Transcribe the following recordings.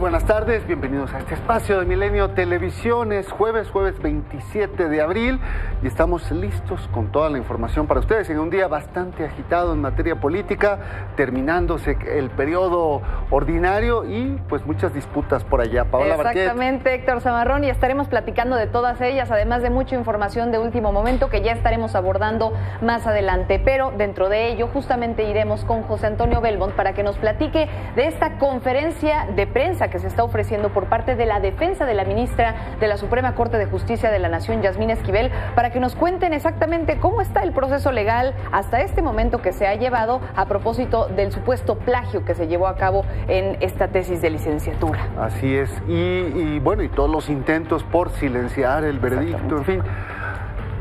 buenas tardes, bienvenidos a este espacio de Milenio Televisión. Es jueves 27 de abril y estamos listos con toda la información para ustedes en un día bastante agitado en materia política, terminándose el periodo ordinario y pues muchas disputas por allá. Paola Barquet. Exactamente, Héctor Zamarrón, y estaremos platicando de todas ellas, además de mucha información de último momento que ya estaremos abordando más adelante. Pero dentro de ello justamente iremos con José Antonio Belmont para que nos platique de esta conferencia de prensa que se está ofreciendo por parte de la defensa de la ministra de la Suprema Corte de Justicia de la Nación, Yasmín Esquivel, para que nos cuenten exactamente cómo está el proceso legal hasta este momento que se ha llevado a propósito del supuesto plagio que se llevó a cabo en esta tesis de licenciatura. Así es, y bueno, y todos los intentos por silenciar el veredicto, en fin.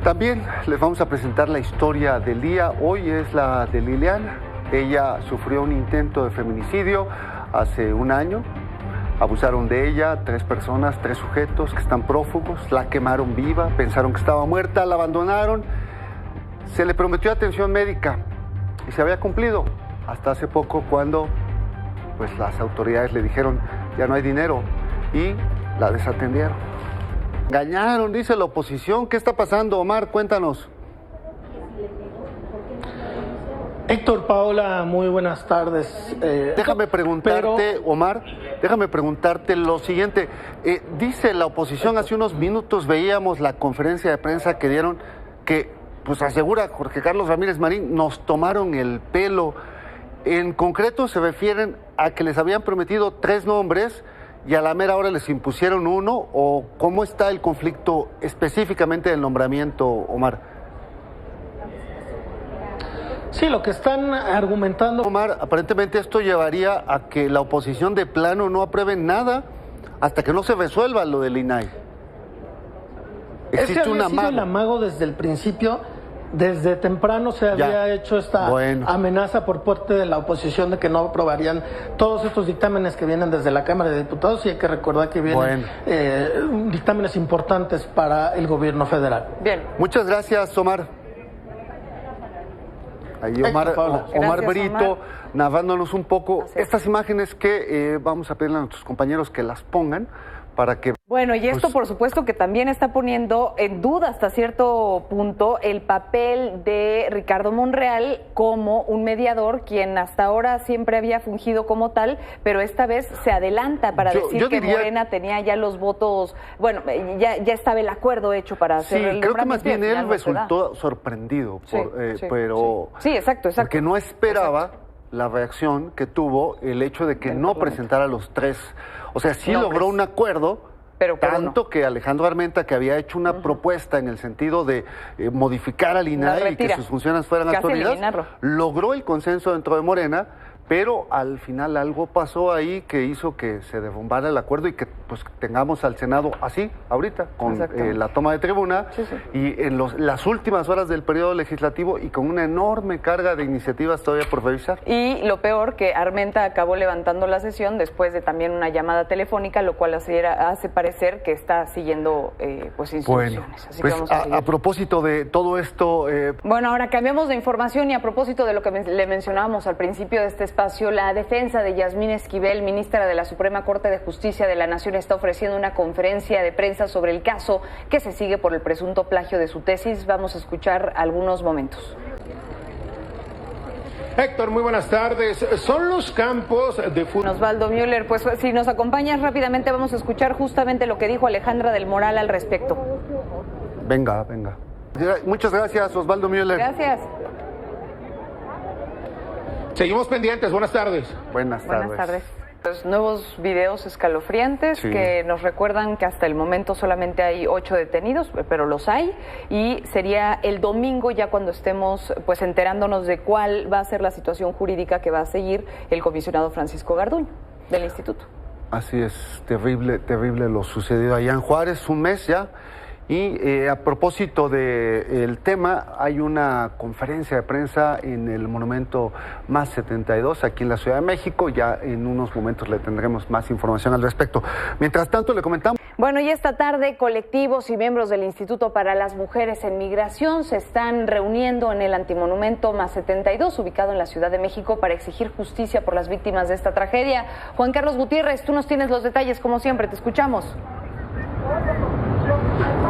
También les vamos a presentar la historia del día. Hoy es la de Liliana. Ella sufrió un intento de feminicidio hace un año. Abusaron de ella 3 personas, 3 sujetos que están prófugos, la quemaron viva, pensaron que estaba muerta, la abandonaron. Se le prometió atención médica y se había cumplido hasta hace poco cuando pues las autoridades le dijeron ya no hay dinero y la desatendieron. Engañaron, dice la oposición. ¿Qué está pasando, Omar? Cuéntanos. Héctor, Paola, muy buenas tardes. Déjame preguntarte, Omar, déjame preguntarte lo siguiente. Dice la oposición, hace unos minutos veíamos la conferencia de prensa que dieron, que pues asegura Jorge Carlos Ramírez Marín, nos tomaron el pelo. En concreto se refieren a que les habían prometido 3 nombres y a la mera hora les impusieron 1, o cómo está el conflicto específicamente del nombramiento, Omar. Sí, lo que están argumentando, Omar, aparentemente esto llevaría a que la oposición de plano no apruebe nada hasta que no se resuelva lo del INAI. Existe un amago. El amago desde el principio, desde temprano se había hecho esta amenaza por parte de la oposición de que no aprobarían todos estos dictámenes que vienen desde la Cámara de Diputados, y hay que recordar que vienen dictámenes importantes para el gobierno federal. Bien. Muchas gracias, Omar. Ahí Omar Brito, narrándonos un poco estas imágenes que vamos a pedirle a nuestros compañeros que las pongan para que... Bueno, y esto por supuesto que también está poniendo en duda hasta cierto punto el papel de Ricardo Monreal como un mediador, quien hasta ahora siempre había fungido como tal, pero esta vez se adelanta para decir que Morena tenía ya los votos, bueno, ya estaba el acuerdo hecho para hacer el creo que más bien él resultó sorprendido, pero... Sí, exacto. Porque no esperaba la reacción que tuvo el hecho de que no presentara los 3. O sea, sí logró un acuerdo, pero tanto que Alejandro Armenta, que había hecho una propuesta en el sentido de modificar al INAI y que sus funciones fueran actualizadas, logró el consenso dentro de Morena, pero al final algo pasó ahí que hizo que se derrumbara el acuerdo y que pues tengamos al Senado así, ahorita, con la toma de tribuna, y en las últimas horas del periodo legislativo y con una enorme carga de iniciativas todavía por revisar. Y lo peor, que Armenta acabó levantando la sesión después de también una llamada telefónica, lo cual hace parecer que está siguiendo pues instrucciones. Bueno, así pues que vamos a propósito de todo esto... Bueno, ahora cambiamos de información y a propósito de lo que le mencionábamos al principio de este espacio, la defensa de Yasmín Esquivel, ministra de la Suprema Corte de Justicia de la Nación, está ofreciendo una conferencia de prensa sobre el caso que se sigue por el presunto plagio de su tesis. Vamos a escuchar algunos momentos. Héctor, muy buenas tardes. Son los campos de fútbol. Osvaldo Müller, pues si nos acompañas rápidamente vamos a escuchar justamente lo que dijo Alejandra del Moral al respecto. Venga. Muchas gracias, Osvaldo Müller. Gracias. Seguimos pendientes, buenas tardes. Buenas tardes. Los nuevos videos escalofriantes que nos recuerdan que hasta el momento solamente hay 8 detenidos, pero los hay, y sería el domingo ya cuando estemos pues enterándonos de cuál va a ser la situación jurídica que va a seguir el comisionado Francisco Garduño del instituto. Así es, terrible lo sucedido allá en Juárez, un mes ya. Y a propósito del tema, hay una conferencia de prensa en el Monumento Más 72 aquí en la Ciudad de México. Ya en unos momentos le tendremos más información al respecto. Mientras tanto, le comentamos. Bueno, y esta tarde colectivos y miembros del Instituto para las Mujeres en Migración se están reuniendo en el Antimonumento Más 72, ubicado en la Ciudad de México, para exigir justicia por las víctimas de esta tragedia. Juan Carlos Gutiérrez, tú nos tienes los detalles, como siempre, te escuchamos.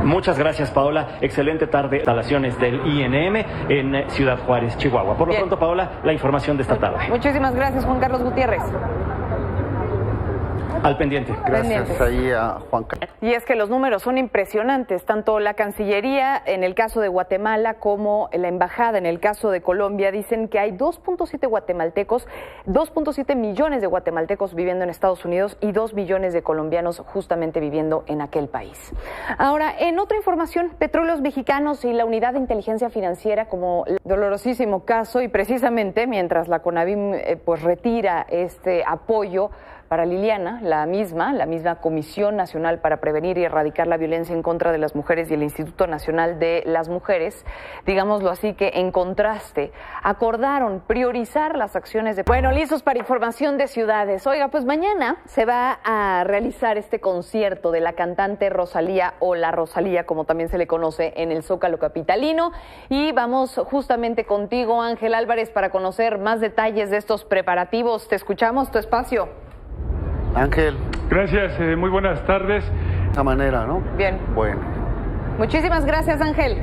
Muchas gracias, Paola. Excelente tarde. Instalaciones del INM en Ciudad Juárez, Chihuahua. Por lo pronto, Paola, la información de esta tarde. Muchísimas gracias, Juan Carlos Gutiérrez. Al pendiente. Gracias ahí a Juan Carlos. Y es que los números son impresionantes, tanto la Cancillería en el caso de Guatemala como la Embajada en el caso de Colombia dicen que hay 2.7 guatemaltecos, 2.7 millones de guatemaltecos viviendo en Estados Unidos y 2 millones de colombianos justamente viviendo en aquel país. Ahora, en otra información, Petróleos Mexicanos y la Unidad de Inteligencia Financiera como dolorosísimo caso, y precisamente mientras la CONAVIM pues retira este apoyo para Liliana, la misma Comisión Nacional para Prevenir y Erradicar la Violencia en contra de las Mujeres y el Instituto Nacional de las Mujeres, digámoslo así, que en contraste acordaron priorizar las acciones de... Bueno, listos para información de ciudades. Oiga, pues mañana se va a realizar este concierto de la cantante Rosalía, o la Rosalía, como también se le conoce, en el Zócalo capitalino, y vamos justamente contigo, Ángel Álvarez, para conocer más detalles de estos preparativos. Te escuchamos, tu espacio. Ángel. Gracias, muy buenas tardes. De esa manera, ¿no? Bien. Bueno. Muchísimas gracias, Ángel.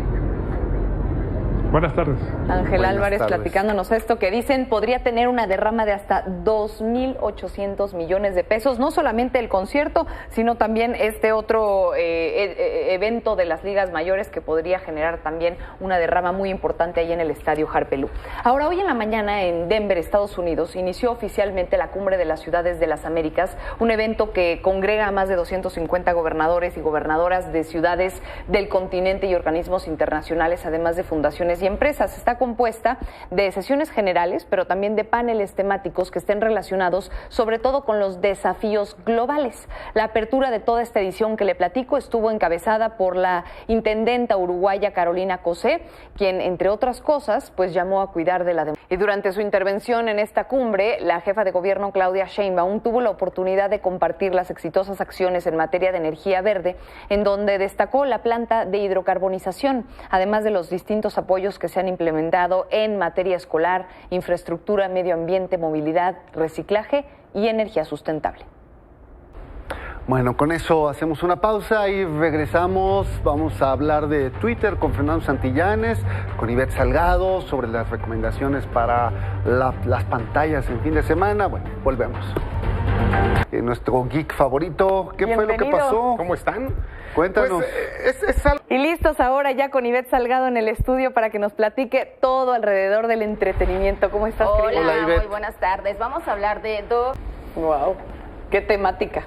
Buenas tardes. Ángel Álvarez platicándonos esto que dicen podría tener una derrama de hasta 2.800 millones de pesos, no solamente el concierto, sino también este otro evento de las ligas mayores que podría generar también una derrama muy importante ahí en el estadio Harpelú. Ahora, hoy en la mañana en Denver, Estados Unidos, inició oficialmente la Cumbre de las Ciudades de las Américas, un evento que congrega a más de 250 gobernadores y gobernadoras de ciudades del continente y organismos internacionales, además de fundaciones y empresas. Está compuesta de sesiones generales, pero también de paneles temáticos que estén relacionados sobre todo con los desafíos globales. La apertura de toda esta edición que le platico estuvo encabezada por la intendenta uruguaya Carolina Cosé, quien, entre otras cosas, pues llamó a cuidar de la democracia. Y durante su intervención en esta cumbre, la jefa de gobierno Claudia Sheinbaum tuvo la oportunidad de compartir las exitosas acciones en materia de energía verde, en donde destacó la planta de hidrocarbonización, además de los distintos apoyos que se han implementado en materia escolar, infraestructura, medio ambiente, movilidad, reciclaje y energía sustentable. Bueno, con eso hacemos una pausa y regresamos. Vamos a hablar de Twitter con Fernando Santillanes, con Ivette Salgado, sobre las recomendaciones para las pantallas en fin de semana. Bueno, volvemos. Nuestro geek favorito, ¿qué fue lo que pasó? ¿Cómo están? Cuéntanos. Pues, Y listos ahora ya con Ivette Salgado en el estudio para que nos platique todo alrededor del entretenimiento. ¿Cómo estás, Hola, Ivette. muy buenas tardes. Vamos a hablar de Wow, qué temática.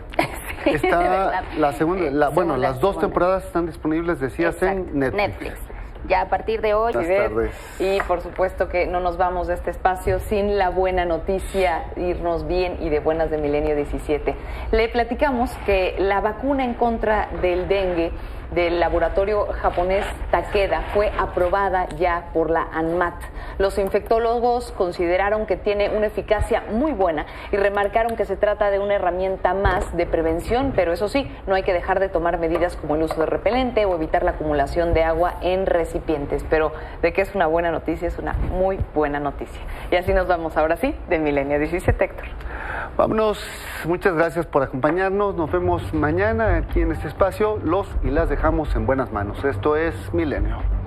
Sí, está la segunda, bueno, las dos segunda. temporadas están disponibles, decías, Exacto, en Netflix. Ya a partir de hoy. Buenas tardes. Y por supuesto que no nos vamos de este espacio sin la buena noticia, irnos bien y de buenas de Milenio 17. Le platicamos que la vacuna en contra del dengue del laboratorio japonés Takeda fue aprobada ya por la ANMAT. Los infectólogos consideraron que tiene una eficacia muy buena y remarcaron que se trata de una herramienta más de prevención, pero eso sí, no hay que dejar de tomar medidas como el uso de repelente o evitar la acumulación de agua en recipientes. Pero de que es una buena noticia, es una muy buena noticia. Y así nos vamos ahora sí de Milenio 17, Héctor. Vámonos, muchas gracias por acompañarnos. Nos vemos mañana aquí en este espacio. Los y las dejamos en buenas manos. Esto es Milenio.